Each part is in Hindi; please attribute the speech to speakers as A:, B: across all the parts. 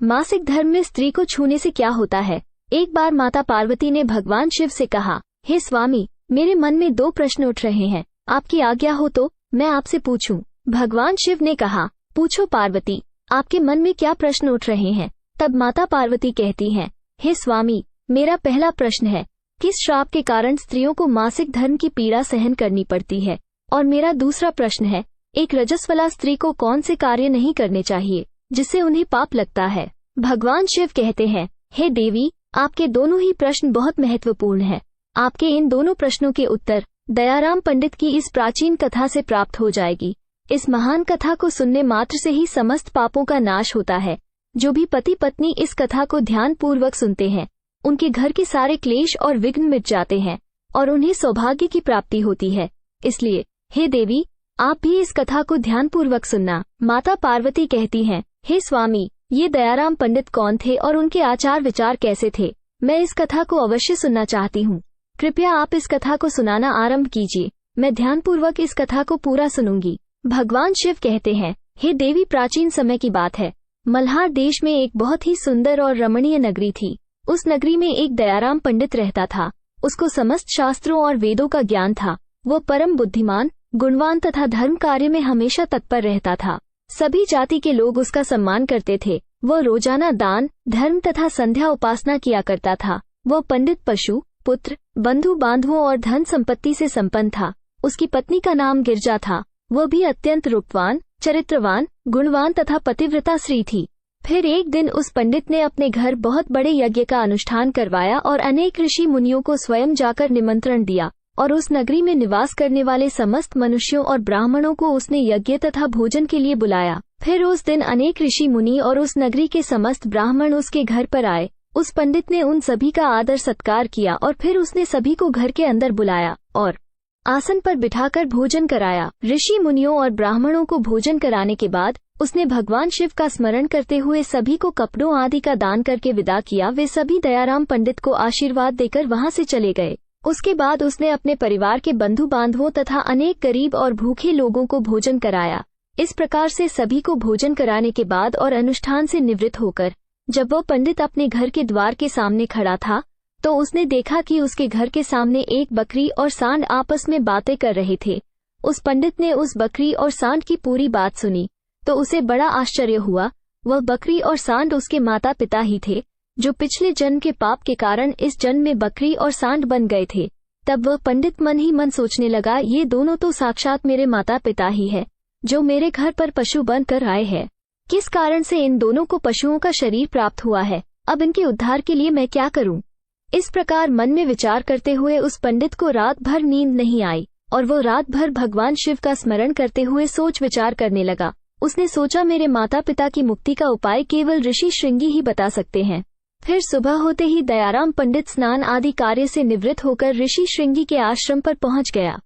A: मासिक धर्म में स्त्री को छूने से क्या होता है। एक बार माता पार्वती ने भगवान शिव से कहा, हे स्वामी, मेरे मन में 2 प्रश्न उठ रहे हैं, आपकी आज्ञा हो तो मैं आपसे पूछूं। भगवान शिव ने कहा, पूछो पार्वती, आपके मन में क्या प्रश्न उठ रहे हैं। तब माता पार्वती कहती हैं, हे स्वामी, मेरा पहला प्रश्न है, किस श्राप के कारण स्त्रियों को मासिक धर्म की पीड़ा सहन करनी पड़ती है। और मेरा दूसरा प्रश्न है, एक रजस्वला स्त्री को कौन से कार्य नहीं करने चाहिए जिससे उन्हें पाप लगता है। भगवान शिव कहते हैं, हे देवी, आपके दोनों ही प्रश्न बहुत महत्वपूर्ण हैं। आपके इन दोनों प्रश्नों के उत्तर दयाराम पंडित की इस प्राचीन कथा से प्राप्त हो जाएगी। इस महान कथा को सुनने मात्र से ही समस्त पापों का नाश होता है। जो भी पति पत्नी इस कथा को ध्यान पूर्वक सुनते हैं, उनके घर के सारे क्लेश और विघ्न मिट जाते हैं और उन्हें सौभाग्य की प्राप्ति होती है। इसलिए हे देवी, आप भी इस कथा को ध्यान पूर्वक सुनना। माता पार्वती कहती हैं, हे स्वामी, ये दयाराम पंडित कौन थे और उनके आचार विचार कैसे थे। मैं इस कथा को अवश्य सुनना चाहती हूँ। कृपया आप इस कथा को सुनाना आरंभ कीजिए। मैं ध्यानपूर्वक इस कथा को पूरा सुनूंगी। भगवान शिव कहते हैं, हे देवी, प्राचीन समय की बात है। मल्हार देश में एक बहुत ही सुंदर और रमणीय नगरी थी। उस नगरी में एक दयाराम पंडित रहता था। उसको समस्त शास्त्रों और वेदों का ज्ञान था। वो परम बुद्धिमान, गुणवान तथा धर्म कार्य में हमेशा तत्पर रहता था। सभी जाति के लोग उसका सम्मान करते थे। वो रोजाना दान, धर्म तथा संध्या उपासना किया करता था। वो पंडित पशु, पुत्र, बंधु बांधवों और धन संपत्ति से संपन्न था। उसकी पत्नी का नाम गिरजा था। वो भी अत्यंत रूपवान, चरित्रवान, गुणवान तथा पतिव्रता स्त्री थी। फिर एक दिन उस पंडित ने अपने घर बहुत बड़े यज्ञ का अनुष्ठान करवाया और अनेक ऋषि मुनियों को स्वयं जाकर निमंत्रण दिया और उस नगरी में निवास करने वाले समस्त मनुष्यों और ब्राह्मणों को उसने यज्ञ तथा भोजन के लिए बुलाया। फिर उस दिन अनेक ऋषि मुनि और उस नगरी के समस्त ब्राह्मण उसके घर पर आए। उस पंडित ने उन सभी का आदर सत्कार किया और फिर उसने सभी को घर के अंदर बुलाया और आसन पर बिठाकर भोजन कराया। ऋषि मुनियों और ब्राह्मणों को भोजन कराने के बाद उसने भगवान शिव का स्मरण करते हुए सभी को कपड़ों आदि का दान करके विदा किया। वे सभी दयाराम पंडित को आशीर्वाद देकर वहां से चले गए। उसके बाद उसने अपने परिवार के बंधु बांधवों तथा अनेक गरीब और भूखे लोगों को भोजन कराया। इस प्रकार से सभी को भोजन कराने के बाद और अनुष्ठान से निवृत्त होकर जब वह पंडित अपने घर के द्वार के सामने खड़ा था, तो उसने देखा कि उसके घर के सामने एक बकरी और सांड आपस में बातें कर रहे थे। उस पंडित ने उस बकरी और सांड की पूरी बात सुनी तो उसे बड़ा आश्चर्य हुआ। वह बकरी और सांड उसके माता पिता ही थे, जो पिछले जन्म के पाप के कारण इस जन्म में बकरी और सांड बन गए थे। तब वह पंडित मन ही मन सोचने लगा, ये दोनों तो साक्षात मेरे माता पिता ही है, जो मेरे घर पर पशु बनकर आए हैं। किस कारण से इन दोनों को पशुओं का शरीर प्राप्त हुआ है? अब इनके उद्धार के लिए मैं क्या करूं? इस प्रकार मन में विचार करते हुए उस पंडित को रात भर नींद नहीं आई और वो रात भर भगवान शिव का स्मरण करते हुए सोच विचार करने लगा। उसने सोचा, मेरे माता पिता की मुक्ति का उपाय केवल ऋषि श्रृंगी ही बता सकते हैं। फिर सुबह होते ही दयाराम पंडित स्नान आदि कार्य से निवृत्त होकर ऋषि श्रृंगी के आश्रम पर पहुंच गया।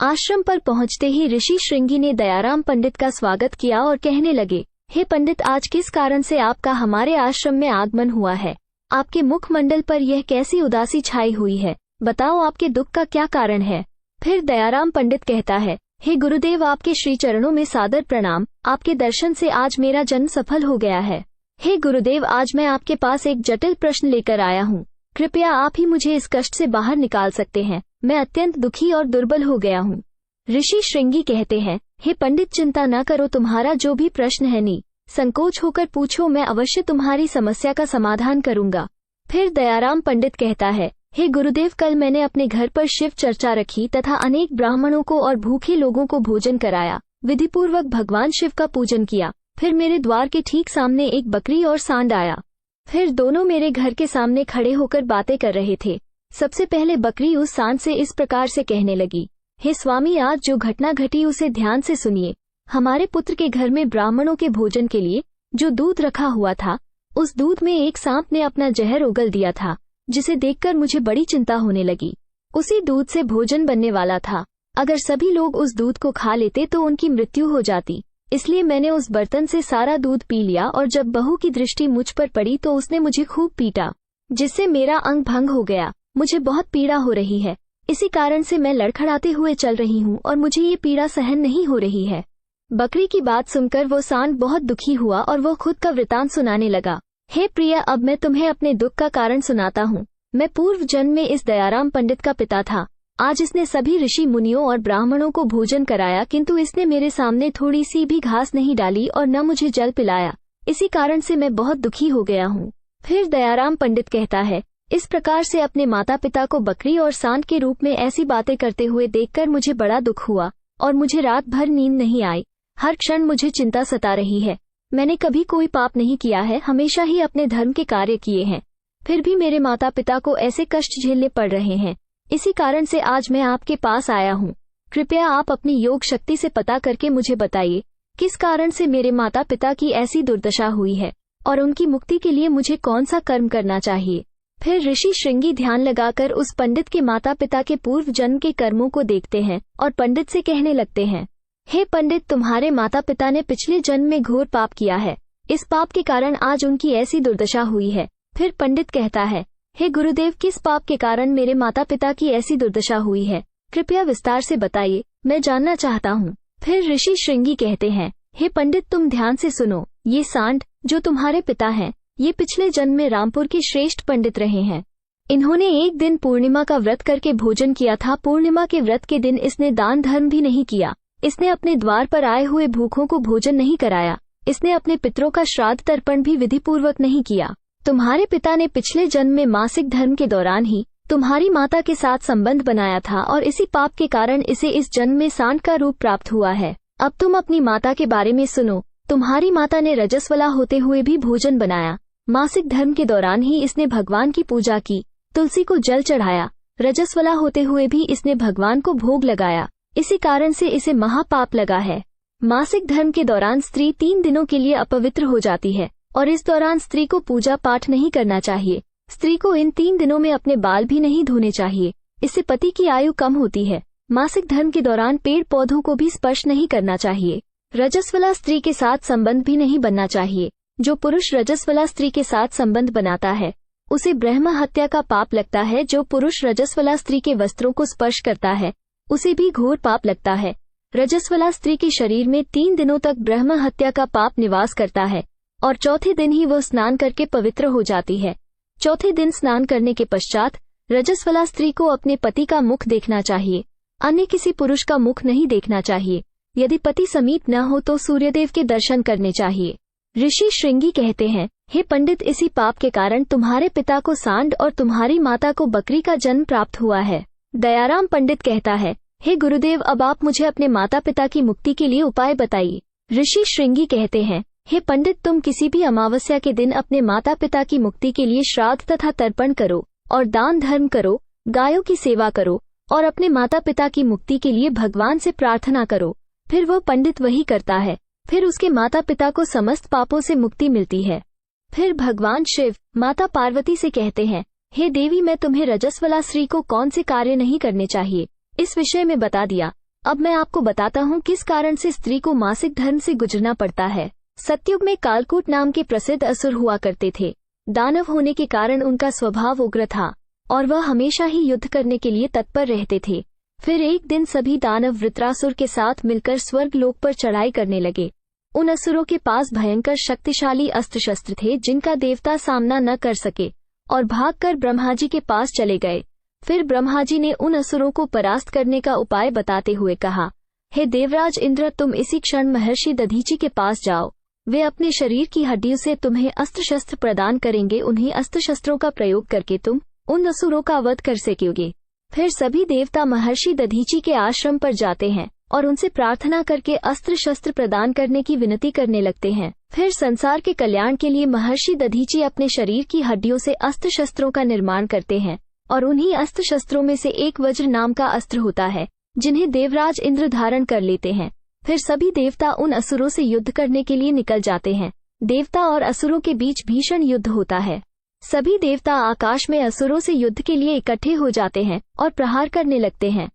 A: आश्रम पर पहुंचते ही ऋषि श्रृंगी ने दयाराम पंडित का स्वागत किया और कहने लगे, हे पंडित, आज किस कारण से आपका हमारे आश्रम में आगमन हुआ है? आपके मुखमंडल पर यह कैसी उदासी छाई हुई है? बताओ, आपके दुख का क्या कारण है? फिर दयाराम पंडित कहता है, हे गुरुदेव, आपके श्री चरणों में सादर प्रणाम। आपके दर्शन से आज मेरा जन्म सफल हो गया है। हे गुरुदेव, आज मैं आपके पास एक जटिल प्रश्न लेकर आया हूँ। कृपया आप ही मुझे इस कष्ट से बाहर निकाल सकते हैं। मैं अत्यंत दुखी और दुर्बल हो गया हूँ। ऋषि श्रृंगी कहते हैं, हे पंडित, चिंता न करो, तुम्हारा जो भी प्रश्न है संकोच होकर पूछो, मैं अवश्य तुम्हारी समस्या का समाधान करूंगा। फिर दयाराम पंडित कहता है, हे गुरुदेव, कल मैंने अपने घर पर शिव चर्चा रखी तथा अनेक ब्राह्मणों को और भूखे लोगों को भोजन कराया। विधिपूर्वक भगवान शिव का पूजन किया। फिर मेरे द्वार के ठीक सामने एक बकरी और सांड आया। फिर दोनों मेरे घर के सामने खड़े होकर बातें कर रहे थे। सबसे पहले बकरी उस सांड से इस प्रकार से कहने लगी, हे स्वामी, आज जो घटना घटी उसे ध्यान से सुनिए। हमारे पुत्र के घर में ब्राह्मणों के भोजन के लिए जो दूध रखा हुआ था, उस दूध में एक सांप ने अपना जहर उगल दिया था, जिसे देखकर मुझे बड़ी चिंता होने लगी। उसी दूध से भोजन बनने वाला था। अगर सभी लोग उस दूध को खा लेते तो उनकी मृत्यु हो जाती। इसलिए मैंने उस बर्तन से सारा दूध पी लिया और जब बहू की दृष्टि मुझ पर पड़ी तो उसने मुझे खूब पीटा, जिससे मेरा अंग भंग हो गया। मुझे बहुत पीड़ा हो रही है। इसी कारण से मैं लड़खड़ाते हुए चल रही हूँ और मुझे ये पीड़ा सहन नहीं हो रही है। बकरी की बात सुनकर वो सांड बहुत दुखी हुआ और वो खुद का वृतांत सुनाने लगा। हे प्रिय, अब मैं तुम्हें अपने दुख का कारण सुनाता हूँ। मैं पूर्व जन्म में इस दयाराम पंडित का पिता था। आज इसने सभी ऋषि मुनियों और ब्राह्मणों को भोजन कराया, किंतु इसने मेरे सामने थोड़ी सी भी घास नहीं डाली और न मुझे जल पिलाया। इसी कारण से मैं बहुत दुखी हो गया हूँ। फिर दयाराम पंडित कहता है, इस प्रकार से अपने माता पिता को बकरी और सांड के रूप में ऐसी बातें करते हुए देखकर मुझे बड़ा दुख हुआ और मुझे रात भर नींद नहीं आई। हर क्षण मुझे चिंता सता रही है। मैंने कभी कोई पाप नहीं किया है, हमेशा ही अपने धर्म के कार्य किए हैं। फिर भी मेरे माता पिता को ऐसे कष्ट झेलने पड़ रहे हैं। इसी कारण से आज मैं आपके पास आया हूँ। कृपया आप अपनी योग शक्ति से पता करके मुझे बताइए किस कारण से मेरे माता पिता की ऐसी दुर्दशा हुई है और उनकी मुक्ति के लिए मुझे कौन सा कर्म करना चाहिए। फिर ऋषि श्रृंगी ध्यान लगाकर उस पंडित के माता पिता के पूर्व जन्म के कर्मों को देखते हैं और पंडित से कहने लगते हैं, हे पंडित, तुम्हारे माता पिता ने पिछले जन्म में घोर पाप किया है। इस पाप के कारण आज उनकी ऐसी दुर्दशा हुई है। फिर पंडित कहता है, हे गुरुदेव, किस पाप के कारण मेरे माता पिता की ऐसी दुर्दशा हुई है? कृपया विस्तार से बताइए, मैं जानना चाहता हूँ। फिर ऋषि श्रृंगी कहते हैं, हे पंडित, तुम ध्यान से सुनो। ये सांड जो तुम्हारे पिता हैं, ये पिछले जन्म में रामपुर के श्रेष्ठ पंडित रहे हैं। इन्होंने एक दिन पूर्णिमा का व्रत करके भोजन किया था। पूर्णिमा के व्रत के दिन इसने दान धर्म भी नहीं किया। इसने अपने द्वार पर आए हुए भूखों को भोजन नहीं कराया। इसने अपने पितरों का श्राद्ध तर्पण भी विधि पूर्वक नहीं किया। तुम्हारे पिता ने पिछले जन्म में मासिक धर्म के दौरान ही तुम्हारी माता के साथ संबंध बनाया था और इसी पाप के कारण इसे इस जन्म में सांड का रूप प्राप्त हुआ है। अब तुम अपनी माता के बारे में सुनो। तुम्हारी माता ने रजस्वला होते हुए भी भोजन बनाया। मासिक धर्म के दौरान ही इसने भगवान की पूजा की, तुलसी को जल चढ़ाया। रजस्वला होते हुए भी इसने भगवान को भोग लगाया। इसी कारण से इसे महापाप लगा है। मासिक धर्म के दौरान स्त्री 3 दिनों के लिए अपवित्र हो जाती है और इस दौरान स्त्री को पूजा पाठ नहीं करना चाहिए। स्त्री को इन 3 दिनों में अपने बाल भी नहीं धोने चाहिए। इससे पति की आयु कम होती है। मासिक धर्म के दौरान पेड़ पौधों को भी स्पर्श नहीं करना चाहिए। रजस्वला स्त्री के साथ संबंध भी नहीं बनना चाहिए। जो पुरुष रजस्वला स्त्री के साथ संबंध बनाता है उसे ब्रह्म हत्या का पाप लगता है। जो पुरुष रजस्वला स्त्री के वस्त्रों को स्पर्श करता है उसे भी घोर पाप लगता है। रजस्वला स्त्री के शरीर में 3 दिनों तक ब्रह्म हत्या का पाप निवास करता है और चौथे दिन ही वह स्नान करके पवित्र हो जाती है। चौथे दिन स्नान करने के पश्चात रजस्वला स्त्री को अपने पति का मुख देखना चाहिए, अन्य किसी पुरुष का मुख नहीं देखना चाहिए। यदि पति समीप न हो तो सूर्यदेव के दर्शन करने चाहिए। ऋषि श्रृंगी कहते हैं, हे पंडित, इसी पाप के कारण तुम्हारे पिता को सांड और तुम्हारी माता को बकरी का जन्म प्राप्त हुआ है। दयाराम पंडित कहता है, हे गुरुदेव, अब आप मुझे अपने माता पिता की मुक्ति के लिए उपाय बताइए। ऋषि श्रृंगी कहते हैं, हे पंडित, तुम किसी भी अमावस्या के दिन अपने माता पिता की मुक्ति के लिए श्राद्ध तथा तर्पण करो और दान धर्म करो, गायों की सेवा करो और अपने माता पिता की मुक्ति के लिए भगवान से प्रार्थना करो। फिर वह पंडित वही करता है। फिर उसके माता पिता को समस्त पापों से मुक्ति मिलती है। फिर भगवान शिव माता पार्वती से कहते हैं, हे देवी, मैं तुम्हें रजस्वला स्त्री को कौन से कार्य नहीं करने चाहिए इस विषय में बता दिया। अब मैं आपको बताता हूँ किस कारण से स्त्री को मासिक धर्म से गुजरना पड़ता है। सतयुग में कालकूट नाम के प्रसिद्ध असुर हुआ करते थे। दानव होने के कारण उनका स्वभाव उग्र था और वह हमेशा ही युद्ध करने के लिए तत्पर रहते थे। फिर एक दिन सभी दानव वृत्रासुर के साथ मिलकर स्वर्ग लोक पर चढ़ाई करने लगे। उन असुरों के पास भयंकर शक्तिशाली अस्त्र शस्त्र थे जिनका देवता सामना न कर सके और भागकर ब्रह्मा जी के पास चले गए। फिर ब्रह्मा जी ने उन असुरों को परास्त करने का उपाय बताते हुए कहा, हे देवराज इंद्र, तुम इसी क्षण महर्षि दधीची के पास जाओ। वे अपने शरीर की हड्डियों से तुम्हें अस्त्र शस्त्र प्रदान करेंगे। उन्हीं अस्त्र शस्त्रों का प्रयोग करके तुम उन असुरों का वध कर सकोगे। फिर सभी देवता महर्षि दधीची के आश्रम पर जाते हैं और उनसे प्रार्थना करके अस्त्र शस्त्र प्रदान करने की विनती करने लगते हैं। फिर संसार के कल्याण के लिए महर्षि दधीची अपने शरीर की हड्डियों से अस्त्र शस्त्रों का निर्माण करते हैं और उन्हीं अस्त्र शस्त्रों में से एक वज्र नाम का अस्त्र होता है जिन्हें देवराज इंद्र धारण कर लेते हैं। फिर सभी देवता उन असुरों से युद्ध करने के लिए निकल जाते हैं। देवता और असुरों के बीच भीषण युद्ध होता है। सभी देवता आकाश में असुरों से युद्ध के लिए इकट्ठे हो जाते हैं और प्रहार करने लगते हैं।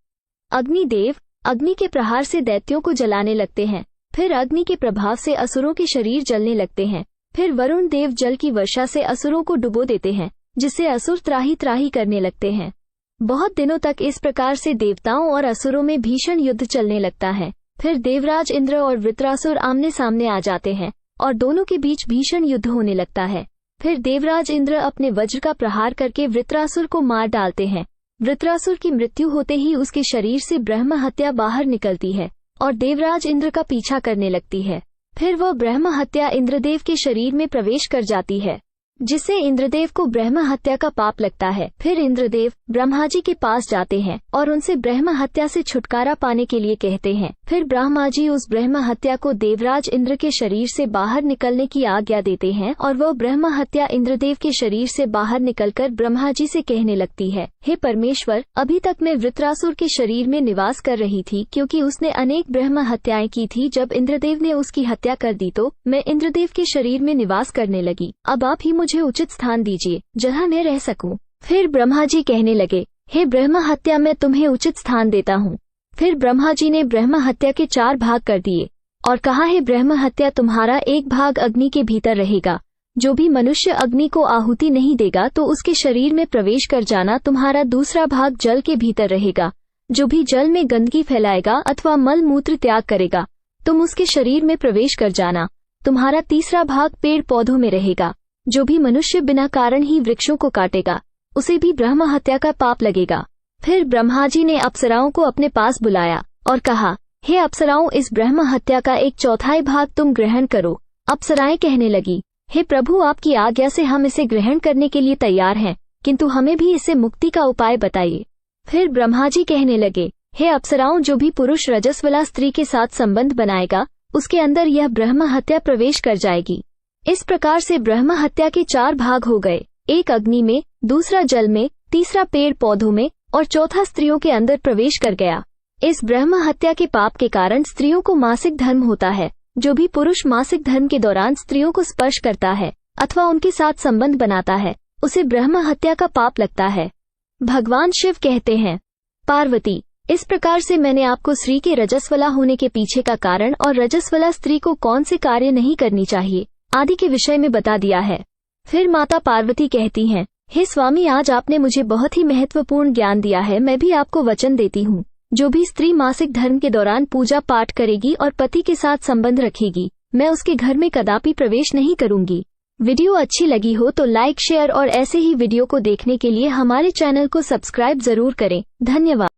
A: अग्निदेव अग्नि के प्रहार से दैत्यों को जलाने लगते हैं। फिर अग्नि के प्रभाव से असुरों के शरीर जलने लगते हैं। फिर वरुण देव जल की वर्षा से असुरों को डुबो देते हैं, जिससे असुर त्राही त्राही करने लगते हैं। बहुत दिनों तक इस प्रकार से देवताओं और असुरों में भीषण युद्ध चलने लगता है। फिर देवराज इंद्र और वृत्रासुर आमने सामने आ जाते हैं और दोनों के बीच भीषण युद्ध होने लगता है। फिर देवराज इंद्र अपने वज्र का प्रहार करके वृत्रासुर को मार डालते हैं। वृत्रासुर की मृत्यु होते ही उसके शरीर से ब्रह्म हत्या बाहर निकलती है और देवराज इंद्र का पीछा करने लगती है। फिर वह ब्रह्म हत्या इंद्रदेव के शरीर में प्रवेश कर जाती है, जिससे इंद्रदेव को ब्रह्म हत्या का पाप लगता है। फिर इंद्रदेव ब्रह्मा जी के पास जाते हैं और उनसे ब्रह्म हत्या से छुटकारा पाने के लिए कहते हैं। फिर ब्रह्मा जी उस ब्रह्म हत्या को देवराज इंद्र के शरीर से बाहर निकलने की आज्ञा देते हैं और वह ब्रह्म हत्या इंद्रदेव के शरीर से बाहर निकलकर ब्रह्मा जी से कहने लगती है, हे परमेश्वर, अभी तक मैं वृत्रासुर के शरीर में निवास कर रही थी क्योंकि उसने अनेक ब्रह्म हत्याएं की थी। जब इंद्रदेव ने उसकी हत्या कर दी तो मैं इंद्रदेव के शरीर में निवास करने लगी। अब आप ही मुझे उचित स्थान दीजिए जहां मैं रह सकूं। फिर ब्रह्मा जी कहने लगे, हे ब्रह्म हत्या, मैं तुम्हें उचित स्थान देता हूँ। फिर ब्रह्मा जी ने ब्रह्म हत्या के 4 भाग कर दिए और कहा, हे ब्रह्म हत्या, तुम्हारा एक भाग अग्नि के भीतर रहेगा। जो भी मनुष्य अग्नि को आहुति नहीं देगा तो उसके शरीर में प्रवेश कर जाना। तुम्हारा दूसरा भाग जल के भीतर रहेगा। जो भी जल में गंदगी फैलाएगा अथवा मल मूत्र त्याग करेगा, तुम उसके शरीर में प्रवेश कर जाना। तुम्हारा तीसरा भाग पेड़ पौधों में रहेगा। जो भी मनुष्य बिना कारण ही वृक्षों को काटेगा, उसे भी ब्रह्म हत्या का पाप लगेगा। फिर ब्रह्मा जी ने अप्सराओं को अपने पास बुलाया और कहा, हे अप्सराओं, इस ब्रह्म हत्या का 1/4 भाग तुम ग्रहण करो। अप्सराएं कहने लगी, हे प्रभु, आपकी आज्ञा से हम इसे ग्रहण करने के लिए तैयार हैं, किंतु हमें भी इससे मुक्ति का उपाय बताइए। फिर ब्रह्मा जी कहने लगे, हे अप्सराओं, जो भी पुरुष रजस वाला स्त्री के साथ संबंध बनाएगा, उसके अंदर यह ब्रह्म हत्या प्रवेश कर जाएगी। इस प्रकार से ब्रह्म हत्या के 4 भाग हो गए, एक अग्नि में, दूसरा जल में, तीसरा पेड़ पौधों में और चौथा स्त्रियों के अंदर प्रवेश कर गया। इस ब्रह्म हत्या के पाप के कारण स्त्रियों को मासिक धर्म होता है। जो भी पुरुष मासिक धर्म के दौरान स्त्रियों को स्पर्श करता है अथवा उनके साथ संबंध बनाता है, उसे ब्रह्म हत्या का पाप लगता है। भगवान शिव कहते हैं, पार्वती, इस प्रकार से मैंने आपको स्त्री के रजस्वला होने के पीछे का कारण और रजस्वला स्त्री को कौन से कार्य नहीं करनी चाहिए आदि के विषय में बता दिया है। फिर माता पार्वती कहती हैं, हे स्वामी, आज आपने मुझे बहुत ही महत्वपूर्ण ज्ञान दिया है। मैं भी आपको वचन देती हूँ, जो भी स्त्री मासिक धर्म के दौरान पूजा पाठ करेगी और पति के साथ संबंध रखेगी, मैं उसके घर में कदापि प्रवेश नहीं करूंगी। वीडियो अच्छी लगी हो तो लाइक, शेयर और ऐसे ही वीडियो को देखने के लिए हमारे चैनल को सब्सक्राइब जरूर करें। धन्यवाद।